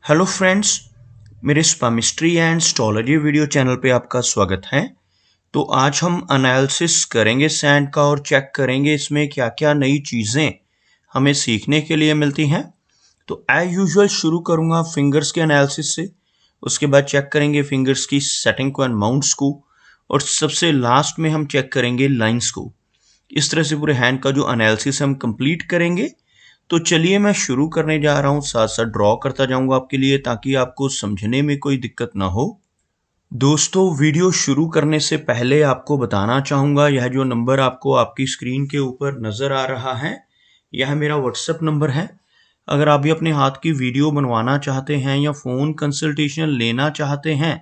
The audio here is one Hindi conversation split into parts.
हेलो फ्रेंड्स, मेरे स्पामिस्ट्री एंड एस्ट्रोलॉजी वीडियो चैनल पे आपका स्वागत है। तो आज हम एनालिसिस करेंगे सैंड का और चेक करेंगे इसमें क्या क्या नई चीज़ें हमें सीखने के लिए मिलती हैं। तो एज यूजुअल शुरू करूँगा फिंगर्स के एनालिसिस से, उसके बाद चेक करेंगे फिंगर्स की सेटिंग को एंड माउंट्स को, और सबसे लास्ट में हम चेक करेंगे लाइंस को। इस तरह से पूरे हैंड का जो एनालिसिस हम कंप्लीट करेंगे। तो चलिए मैं शुरू करने जा रहा हूँ, साथ साथ ड्रॉ करता जाऊंगा आपके लिए ताकि आपको समझने में कोई दिक्कत ना हो। दोस्तों, वीडियो शुरू करने से पहले आपको बताना चाहूँगा, यह जो नंबर आपको आपकी स्क्रीन के ऊपर नज़र आ रहा है, यह मेरा व्हाट्सएप नंबर है। अगर आप भी अपने हाथ की वीडियो बनवाना चाहते हैं या फ़ोन कंसल्टेशन लेना चाहते हैं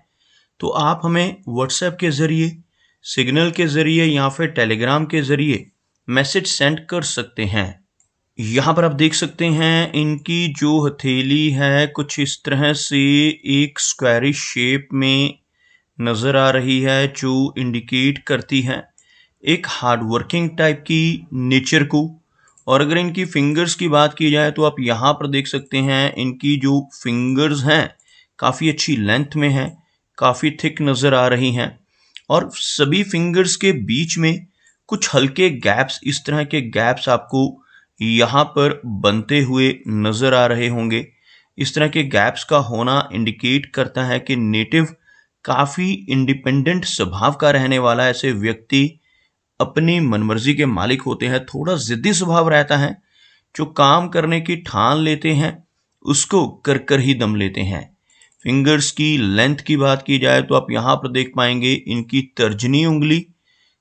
तो आप हमें व्हाट्सएप के ज़रिए, सिग्नल के ज़रिए या फिर टेलीग्राम के ज़रिए मैसेज सेंड कर सकते हैं। यहाँ पर आप देख सकते हैं इनकी जो हथेली है कुछ इस तरह से एक स्क्वायरिश शेप में नज़र आ रही है, जो इंडिकेट करती है एक हार्ड वर्किंग टाइप की नेचर को। और अगर इनकी फिंगर्स की बात की जाए तो आप यहाँ पर देख सकते हैं इनकी जो फिंगर्स हैं काफ़ी अच्छी लेंथ में है, काफ़ी थिक नज़र आ रही हैं। और सभी फिंगर्स के बीच में कुछ हल्के गैप्स, इस तरह के गैप्स आपको यहाँ पर बनते हुए नज़र आ रहे होंगे। इस तरह के गैप्स का होना इंडिकेट करता है कि नेटिव काफ़ी इंडिपेंडेंट स्वभाव का रहने वाला ऐसे व्यक्ति अपनी मनमर्जी के मालिक होते हैं। थोड़ा ज़िद्दी स्वभाव रहता है, जो काम करने की ठान लेते हैं उसको कर कर ही दम लेते हैं। फिंगर्स की लेंथ की बात की जाए तो आप यहाँ पर देख पाएंगे इनकी तर्जनी उंगली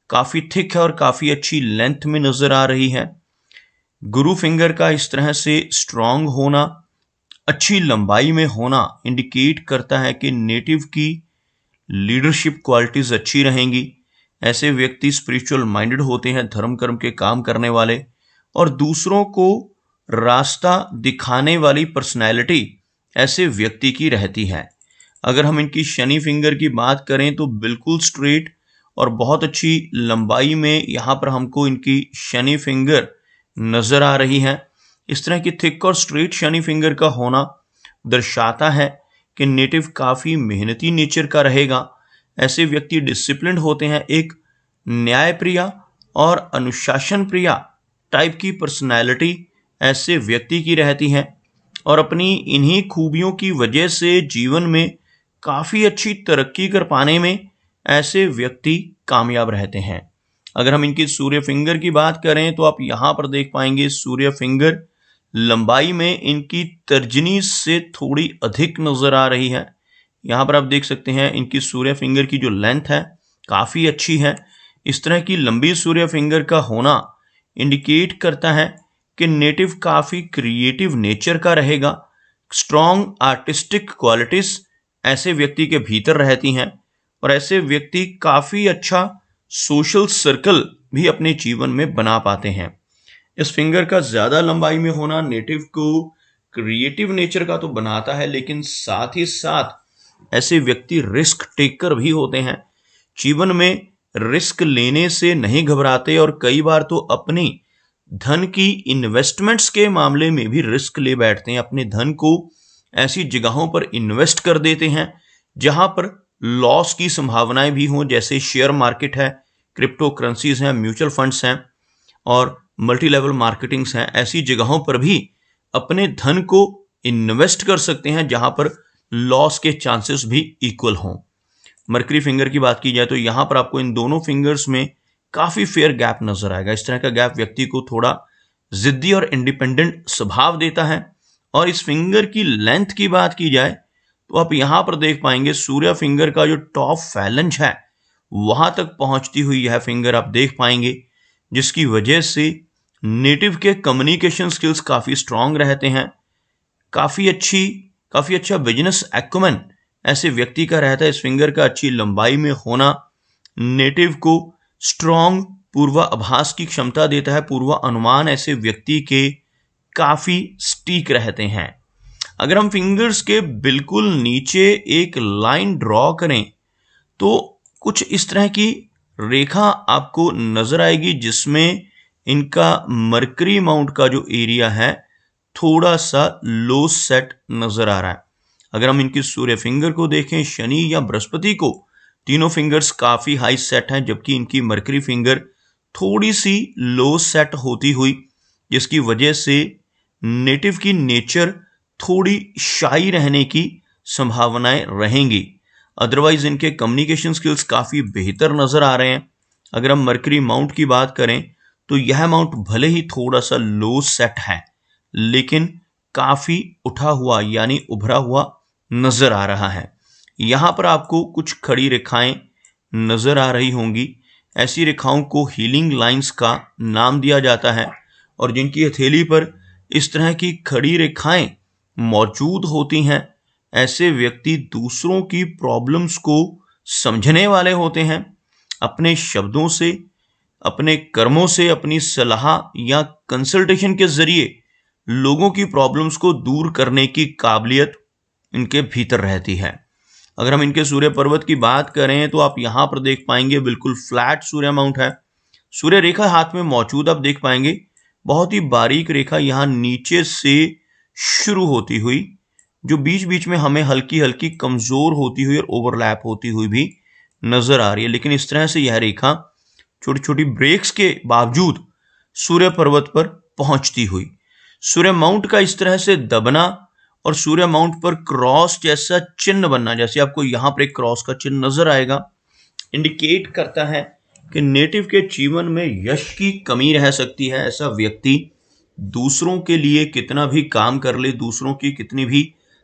काफ़ी थिक है और काफ़ी अच्छी लेंथ में नज़र आ रही है। गुरु फिंगर का इस तरह से स्ट्रॉन्ग होना, अच्छी लंबाई में होना इंडिकेट करता है कि नेटिव की लीडरशिप क्वालिटीज़ अच्छी रहेंगी। ऐसे व्यक्ति स्पिरिचुअल माइंडेड होते हैं, धर्म कर्म के काम करने वाले और दूसरों को रास्ता दिखाने वाली पर्सनैलिटी ऐसे व्यक्ति की रहती है। अगर हम इनकी शनि फिंगर की बात करें तो बिल्कुल स्ट्रेट और बहुत अच्छी लंबाई में यहाँ पर हमको इनकी शनि फिंगर नज़र आ रही है। इस तरह की थिक और स्ट्रेट शनि फिंगर का होना दर्शाता है कि नेटिव काफ़ी मेहनती नेचर का रहेगा। ऐसे व्यक्ति डिसिप्लिन्ड होते हैं, एक न्यायप्रिया और अनुशासन प्रिया टाइप की पर्सनैलिटी ऐसे व्यक्ति की रहती है और अपनी इन्हीं खूबियों की वजह से जीवन में काफ़ी अच्छी तरक्की कर पाने में ऐसे व्यक्ति कामयाब रहते हैं। अगर हम इनकी सूर्य फिंगर की बात करें तो आप यहाँ पर देख पाएंगे सूर्य फिंगर लंबाई में इनकी तर्जनी से थोड़ी अधिक नज़र आ रही है। यहाँ पर आप देख सकते हैं इनकी सूर्य फिंगर की जो लेंथ है काफ़ी अच्छी है। इस तरह की लंबी सूर्य फिंगर का होना इंडिकेट करता है कि नेटिव काफ़ी क्रिएटिव नेचर का रहेगा। स्ट्रॉन्ग आर्टिस्टिक क्वालिटीज़ ऐसे व्यक्ति के भीतर रहती हैं और ऐसे व्यक्ति काफ़ी अच्छा सोशल सर्कल भी अपने जीवन में बना पाते हैं। इस फिंगर का ज़्यादा लंबाई में होना नेटिव को क्रिएटिव नेचर का तो बनाता है, लेकिन साथ ही साथ ऐसे व्यक्ति रिस्क टेकर भी होते हैं। जीवन में रिस्क लेने से नहीं घबराते और कई बार तो अपनी धन की इन्वेस्टमेंट्स के मामले में भी रिस्क ले बैठते हैं। अपने धन को ऐसी जगहों पर इन्वेस्ट कर देते हैं जहां पर लॉस की संभावनाएं भी हों, जैसे शेयर मार्केट है, क्रिप्टो करेंसीज हैं, म्यूचुअल फंड्स हैं और मल्टी लेवल मार्केटिंग्स हैं। ऐसी जगहों पर भी अपने धन को इन्वेस्ट कर सकते हैं जहां पर लॉस के चांसेस भी इक्वल हों। मरकरी फिंगर की बात की जाए तो यहाँ पर आपको इन दोनों फिंगर्स में काफ़ी फेयर गैप नजर आएगा। इस तरह का गैप व्यक्ति को थोड़ा जिद्दी और इंडिपेंडेंट स्वभाव देता है। और इस फिंगर की लेंथ की बात की जाए तो आप यहाँ पर देख पाएंगे सूर्य फिंगर का जो टॉप फैलेंज है वहां तक पहुंचती हुई यह फिंगर आप देख पाएंगे, जिसकी वजह से नेटिव के कम्युनिकेशन स्किल्स काफ़ी स्ट्रांग रहते हैं। काफ़ी अच्छा बिजनेस एक्युमेन ऐसे व्यक्ति का रहता है। इस फिंगर का अच्छी लंबाई में होना नेटिव को स्ट्रांग पूर्वाभास की क्षमता देता है। पूर्वानुमान ऐसे व्यक्ति के काफ़ी सटीक रहते हैं। अगर हम फिंगर्स के बिल्कुल नीचे एक लाइन ड्रॉ करें तो कुछ इस तरह की रेखा आपको नजर आएगी, जिसमें इनका मरकरी माउंट का जो एरिया है थोड़ा सा लो सेट नजर आ रहा है। अगर हम इनकी सूर्य फिंगर को देखें, शनि या बृहस्पति को, तीनों फिंगर्स काफी हाई सेट हैं, जबकि इनकी मरकरी फिंगर थोड़ी सी लो सेट होती हुई, जिसकी वजह से नेटिव की नेचर थोड़ी शाई रहने की संभावनाएं रहेंगी। अदरवाइज इनके कम्युनिकेशन स्किल्स काफी बेहतर नजर आ रहे हैं। अगर हम मरकरी माउंट की बात करें तो यह माउंट भले ही थोड़ा सा लो सेट है, लेकिन काफी उठा हुआ यानी उभरा हुआ नजर आ रहा है। यहां पर आपको कुछ खड़ी रेखाएं नजर आ रही होंगी। ऐसी रेखाओं को हीलिंग लाइंस का नाम दिया जाता है, और जिनकी हथेली पर इस तरह की खड़ी रेखाएं मौजूद होती हैं, ऐसे व्यक्ति दूसरों की प्रॉब्लम्स को समझने वाले होते हैं। अपने शब्दों से, अपने कर्मों से, अपनी सलाह या कंसल्टेशन के जरिए लोगों की प्रॉब्लम्स को दूर करने की काबिलियत इनके भीतर रहती है। अगर हम इनके सूर्य पर्वत की बात करें तो आप यहां पर देख पाएंगे बिल्कुल फ्लैट सूर्य माउंट है। सूर्य रेखा हाथ में मौजूद आप देख पाएंगे, बहुत ही बारीक रेखा यहां नीचे से शुरू होती हुई, जो बीच बीच में हमें हल्की हल्की कमजोर होती हुई और ओवरलैप होती हुई भी नजर आ रही है। लेकिन इस तरह से यह रेखा छोटी छोटी ब्रेक्स के बावजूद सूर्य पर्वत पर पहुंचती हुई, सूर्य माउंट का इस तरह से दबना और सूर्य माउंट पर क्रॉस जैसा चिन्ह बनना, जैसे आपको यहां पर एक क्रॉस का चिन्ह नजर आएगा, इंडिकेट करता है कि नेटिव के जीवन में यश की कमी रह सकती है। ऐसा व्यक्ति दूसरों के लिए कितना भी काम कर ले, दूसरों की कितनी भी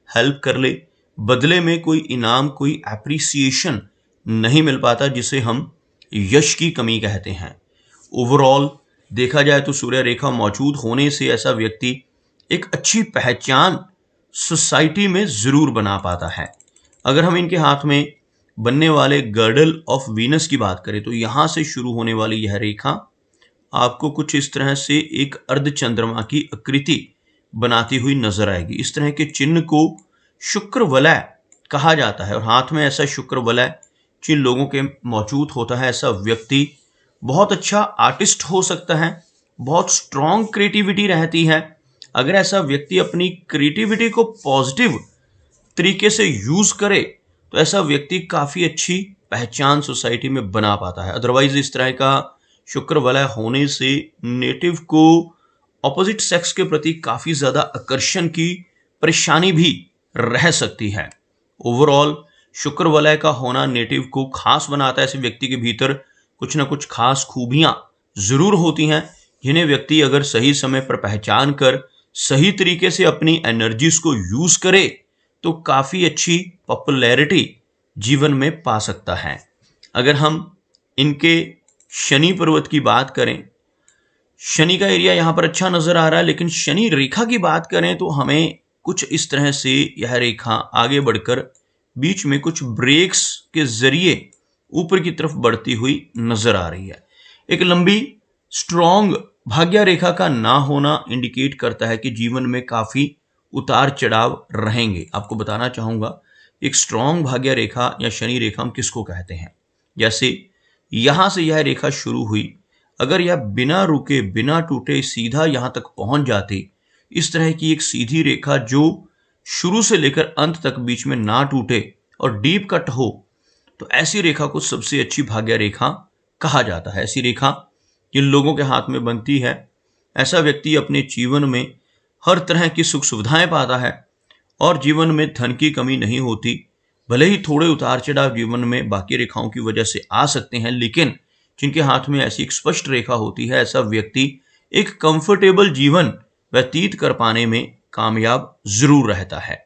हेल्प कर ले, बदले में कोई इनाम, कोई एप्रिसिएशन नहीं मिल पाता, जिसे हम यश की कमी कहते हैं। ओवरऑल देखा जाए तो सूर्य रेखा मौजूद होने से ऐसा व्यक्ति एक अच्छी पहचान सोसाइटी में जरूर बना पाता है। अगर हम इनके हाथ में बनने वाले गर्डल ऑफ वीनस की बात करें तो यहां से शुरू होने वाली यह रेखा आपको कुछ इस तरह से एक अर्धचंद्रमा की आकृति बनाती हुई नजर आएगी। इस तरह के चिन्ह को शुक्र वलय कहा जाता है, और हाथ में ऐसा शुक्र वलय जिन लोगों के मौजूद होता है, ऐसा व्यक्ति बहुत अच्छा आर्टिस्ट हो सकता है, बहुत स्ट्रॉन्ग क्रिएटिविटी रहती है। अगर ऐसा व्यक्ति अपनी क्रिएटिविटी को पॉजिटिव तरीके से यूज करे तो ऐसा व्यक्ति काफी अच्छी पहचान सोसाइटी में बना पाता है। अदरवाइज इस तरह का शुक्र वलय होने से नेटिव को ऑपोजिट सेक्स के प्रति काफी ज्यादा आकर्षण की परेशानी भी रह सकती है। ओवरऑल शुक्र वलय का होना नेटिव को खास बनाता है। ऐसे व्यक्ति के भीतर कुछ ना कुछ खास खूबियां जरूर होती हैं, जिन्हें व्यक्ति अगर सही समय पर पहचान कर सही तरीके से अपनी एनर्जीज को यूज करे तो काफी अच्छी पॉपुलैरिटी जीवन में पा सकता है। अगर हम इनके शनि पर्वत की बात करें, शनि का एरिया यहां पर अच्छा नजर आ रहा है, लेकिन शनि रेखा की बात करें तो हमें कुछ इस तरह से यह रेखा आगे बढ़कर बीच में कुछ ब्रेक्स के जरिए ऊपर की तरफ बढ़ती हुई नजर आ रही है। एक लंबी स्ट्रॉन्ग भाग्य रेखा का ना होना इंडिकेट करता है कि जीवन में काफी उतार चढ़ाव रहेंगे। आपको बताना चाहूंगा, एक स्ट्रॉन्ग भाग्य रेखा या शनि रेखा हम किसको कहते हैं। जैसे यहां से यह रेखा शुरू हुई, अगर यह बिना रुके बिना टूटे सीधा यहां तक पहुंच जाती, इस तरह की एक सीधी रेखा जो शुरू से लेकर अंत तक बीच में ना टूटे और डीप कट हो, तो ऐसी रेखा को सबसे अच्छी भाग्य रेखा कहा जाता है। ऐसी रेखा जिन लोगों के हाथ में बनती है, ऐसा व्यक्ति अपने जीवन में हर तरह की सुख सुविधाएं पाता है और जीवन में धन की कमी नहीं होती। भले ही थोड़े उतार चढ़ाव जीवन में बाकी रेखाओं की वजह से आ सकते हैं, लेकिन जिनके हाथ में ऐसी एक स्पष्ट रेखा होती है, ऐसा व्यक्ति एक कंफर्टेबल जीवन व्यतीत कर पाने में कामयाब जरूर रहता है।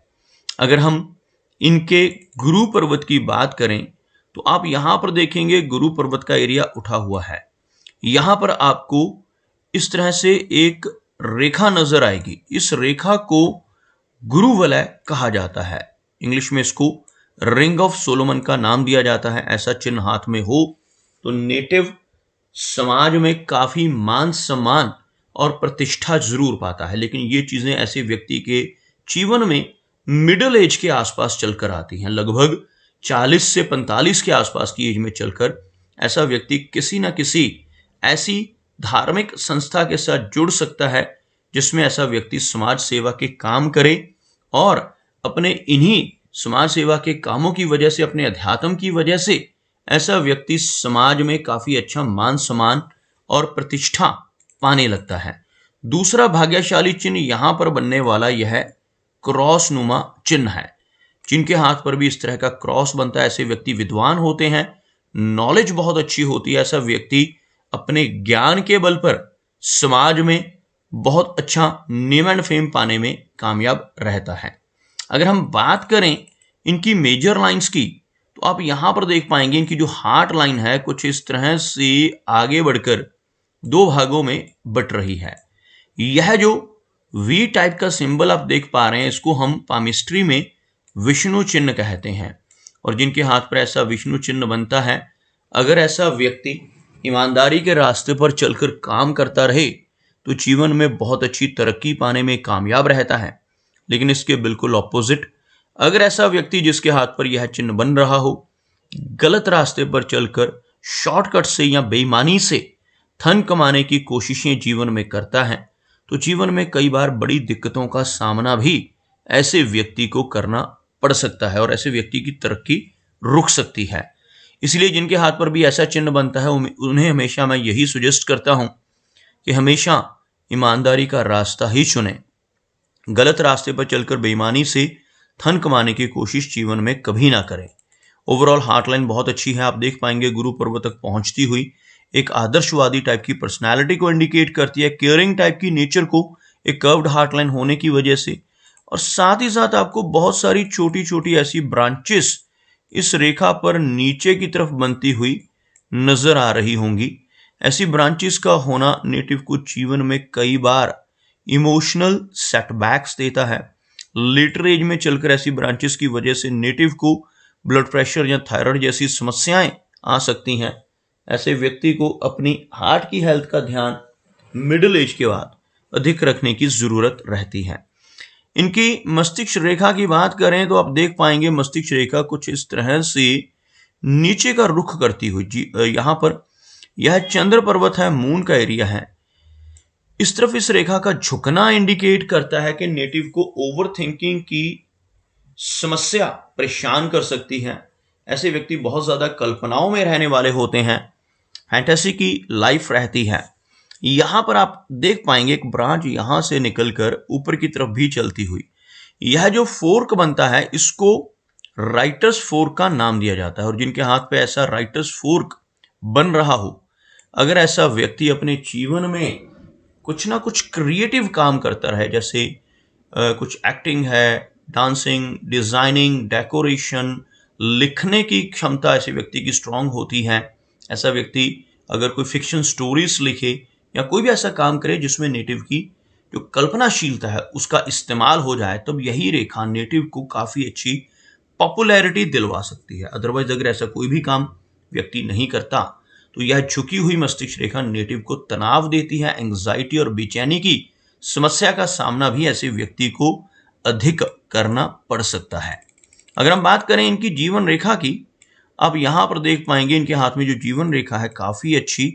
अगर हम इनके गुरु पर्वत की बात करें तो आप यहां पर देखेंगे गुरु पर्वत का एरिया उठा हुआ है। यहां पर आपको इस तरह से एक रेखा नजर आएगी। इस रेखा को गुरु वलय कहा जाता है। इंग्लिश में इसको रिंग ऑफ सोलोमन का नाम दिया जाता है। ऐसा चिन्ह हाथ में हो तो नेटिव समाज में काफी मान सम्मान और प्रतिष्ठा जरूर पाता है। लेकिन ये चीजें ऐसे व्यक्ति के जीवन में मिडिल एज के आसपास चलकर आती हैं। लगभग 40 से 45 के आसपास की एज में चलकर ऐसा व्यक्ति किसी न किसी ऐसी धार्मिक संस्था के साथ जुड़ सकता है जिसमें ऐसा व्यक्ति समाज सेवा के काम करे और अपने इन्हीं समाज सेवा के कामों की वजह से, अपने अध्यात्म की वजह से ऐसा व्यक्ति समाज में काफी अच्छा मान सम्मान और प्रतिष्ठा पाने लगता है। दूसरा भाग्यशाली चिन्ह यहां पर बनने वाला यह क्रॉस नुमा चिन्ह है। जिनके हाथ पर भी इस तरह का क्रॉस बनता है, ऐसे व्यक्ति विद्वान होते हैं, नॉलेज बहुत अच्छी होती है। ऐसा व्यक्ति अपने ज्ञान के बल पर समाज में बहुत अच्छा नेम एंड फेम पाने में कामयाब रहता है। अगर हम बात करें इनकी मेजर लाइंस की, तो आप यहां पर देख पाएंगे इनकी जो हार्ट लाइन है कुछ इस तरह से आगे बढ़कर दो भागों में बट रही है। यह जो वी टाइप का सिंबल आप देख पा रहे हैं, इसको हम पामिस्ट्री में विष्णु चिन्ह कहते हैं। और जिनके हाथ पर ऐसा विष्णु चिन्ह बनता है, अगर ऐसा व्यक्ति ईमानदारी के रास्ते पर चलकर काम करता रहे तो जीवन में बहुत अच्छी तरक्की पाने में कामयाब रहता है। लेकिन इसके बिल्कुल ऑपोजिट, अगर ऐसा व्यक्ति जिसके हाथ पर यह चिन्ह बन रहा हो, गलत रास्ते पर चलकर शॉर्टकट से या बेईमानी से धन कमाने की कोशिशें जीवन में करता है, तो जीवन में कई बार बड़ी दिक्कतों का सामना भी ऐसे व्यक्ति को करना पड़ सकता है और ऐसे व्यक्ति की तरक्की रुक सकती है। इसलिए जिनके हाथ पर भी ऐसा चिन्ह बनता है, उन्हें हमेशा मैं यही सुजेस्ट करता हूं कि हमेशा ईमानदारी का रास्ता ही चुनें। गलत रास्ते पर चलकर बेईमानी से धन कमाने की कोशिश जीवन में कभी ना करें। ओवरऑल हार्टलाइन बहुत अच्छी है। आप देख पाएंगे गुरु पर्व तक पहुंचती हुई एक आदर्शवादी टाइप की पर्सनालिटी को इंडिकेट करती है, केयरिंग टाइप की नेचर को एक कर्व्ड हार्टलाइन होने की वजह से। और साथ ही साथ आपको बहुत सारी छोटी छोटी ऐसी ब्रांचेस इस रेखा पर नीचे की तरफ बनती हुई नजर आ रही होंगी। ऐसी ब्रांचेस का होना नेटिव को जीवन में कई बार इमोशनल सेटबैक्स देता है। लेटर एज में चलकर ऐसी ब्रांचेस की वजह से नेटिव को ब्लड प्रेशर या थायराइड जैसी समस्याएं आ सकती हैं। ऐसे व्यक्ति को अपनी हार्ट की हेल्थ का ध्यान मिडिल एज के बाद अधिक रखने की जरूरत रहती है। इनकी मस्तिष्क रेखा की बात करें तो आप देख पाएंगे मस्तिष्क रेखा कुछ इस तरह से नीचे का रुख करती हुई यहां पर यह चंद्र पर्वत है, मून का एरिया है, इस तरफ इस रेखा का झुकना इंडिकेट करता है कि नेटिव को ओवर थिंकिंग की समस्या परेशान कर सकती है। ऐसे व्यक्ति बहुत ज्यादा कल्पनाओं में रहने वाले होते हैं, फैंटेसी की लाइफ रहती है। यहां पर आप देख पाएंगे एक ब्रांच यहां से निकलकर ऊपर की तरफ भी चलती हुई। यह जो फोर्क बनता है इसको राइटर्स फोर्क का नाम दिया जाता है। और जिनके हाथ पे ऐसा राइटर्स फोर्क बन रहा हो, अगर ऐसा व्यक्ति अपने जीवन में कुछ ना कुछ क्रिएटिव काम करता रहे, जैसे कुछ एक्टिंग है, डांसिंग, डिजाइनिंग, डेकोरेशन, लिखने की क्षमता ऐसे व्यक्ति की स्ट्रांग होती है। ऐसा व्यक्ति अगर कोई फिक्शन स्टोरीज लिखे या कोई भी ऐसा काम करे जिसमें नेटिव की जो कल्पनाशीलता है उसका इस्तेमाल हो जाए, तब यही रेखा नेटिव को काफी अच्छी पॉपुलैरिटी दिलवा सकती है। अदरवाइज अगर ऐसा कोई भी काम व्यक्ति नहीं करता तो यह झुकी हुई मस्तिष्क रेखा नेटिव को तनाव देती है। एंग्जाइटी और बेचैनी की समस्या का सामना भी ऐसे व्यक्ति को अधिक करना पड़ सकता है। अगर हम बात करें इनकी जीवन रेखा की, आप यहां पर देख पाएंगे इनके हाथ में जो जीवन रेखा है काफी अच्छी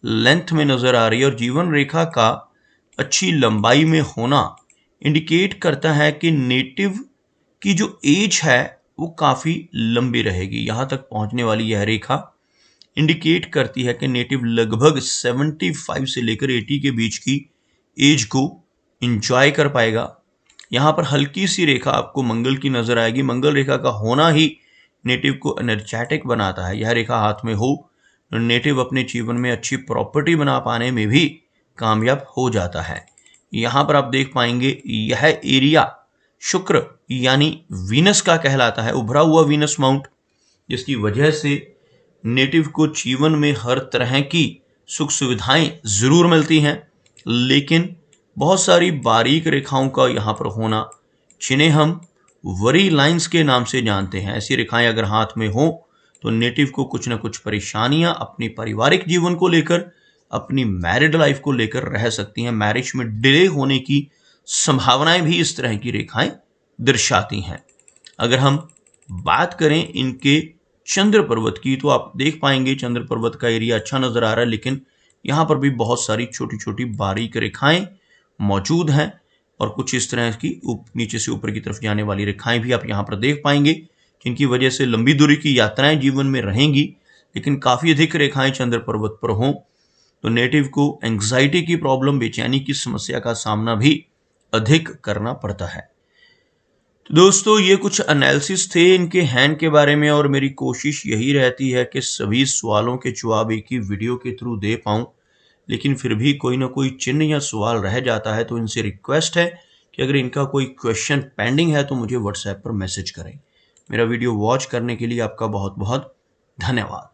लेंथ में नजर आ रही है। और जीवन रेखा का अच्छी लंबाई में होना इंडिकेट करता है कि नेटिव की जो एज है वो काफी लंबी रहेगी। यहां तक पहुंचने वाली यह रेखा इंडिकेट करती है कि नेटिव लगभग 75 से लेकर 80 के बीच की एज को एंजॉय कर पाएगा। यहां पर हल्की सी रेखा आपको मंगल की नजर आएगी। मंगल रेखा का होना ही नेटिव को एनर्जेटिक बनाता है। यह रेखा हाथ में हो तो नेटिव अपने जीवन में अच्छी प्रॉपर्टी बना पाने में भी कामयाब हो जाता है। यहां पर आप देख पाएंगे यह एरिया शुक्र यानी वीनस का कहलाता है, उभरा हुआ वीनस माउंट, जिसकी वजह से नेटिव को जीवन में हर तरह की सुख सुविधाएं जरूर मिलती हैं, लेकिन बहुत सारी बारीक रेखाओं का यहां पर होना, जिन्हें हम वरी लाइंस के नाम से जानते हैं, ऐसी रेखाएं अगर हाथ में हो तो नेटिव को कुछ ना कुछ परेशानियां अपनी पारिवारिक जीवन को लेकर, अपनी मैरिड लाइफ को लेकर रह सकती हैं। मैरिज में डिले होने की संभावनाएं भी इस तरह की रेखाएं दर्शाती हैं। अगर हम बात करें इनके चंद्र पर्वत की, तो आप देख पाएंगे चंद्र पर्वत का एरिया अच्छा नजर आ रहा है, लेकिन यहां पर भी बहुत सारी छोटी छोटी बारीक रेखाएं मौजूद हैं। और कुछ इस तरह की नीचे से ऊपर की तरफ जाने वाली रेखाएं भी आप यहाँ पर देख पाएंगे, जिनकी वजह से लंबी दूरी की यात्राएं जीवन में रहेंगी, लेकिन काफी अधिक रेखाएं चंद्र पर्वत पर हों तो नेटिव को एंग्जाइटी की प्रॉब्लम, बेचैनी की समस्या का सामना भी अधिक करना पड़ता है। तो दोस्तों, ये कुछ एनालिसिस थे इनके हैंड के बारे में, और मेरी कोशिश यही रहती है कि सभी सवालों के जवाब एक ही वीडियो के थ्रू दे पाऊं, लेकिन फिर भी कोई ना कोई चिन्ह या सवाल रह जाता है। तो इनसे रिक्वेस्ट है कि अगर इनका कोई क्वेश्चन पेंडिंग है तो मुझे व्हाट्सएप पर मैसेज करें। मेरा वीडियो वॉच करने के लिए आपका बहुत बहुत धन्यवाद।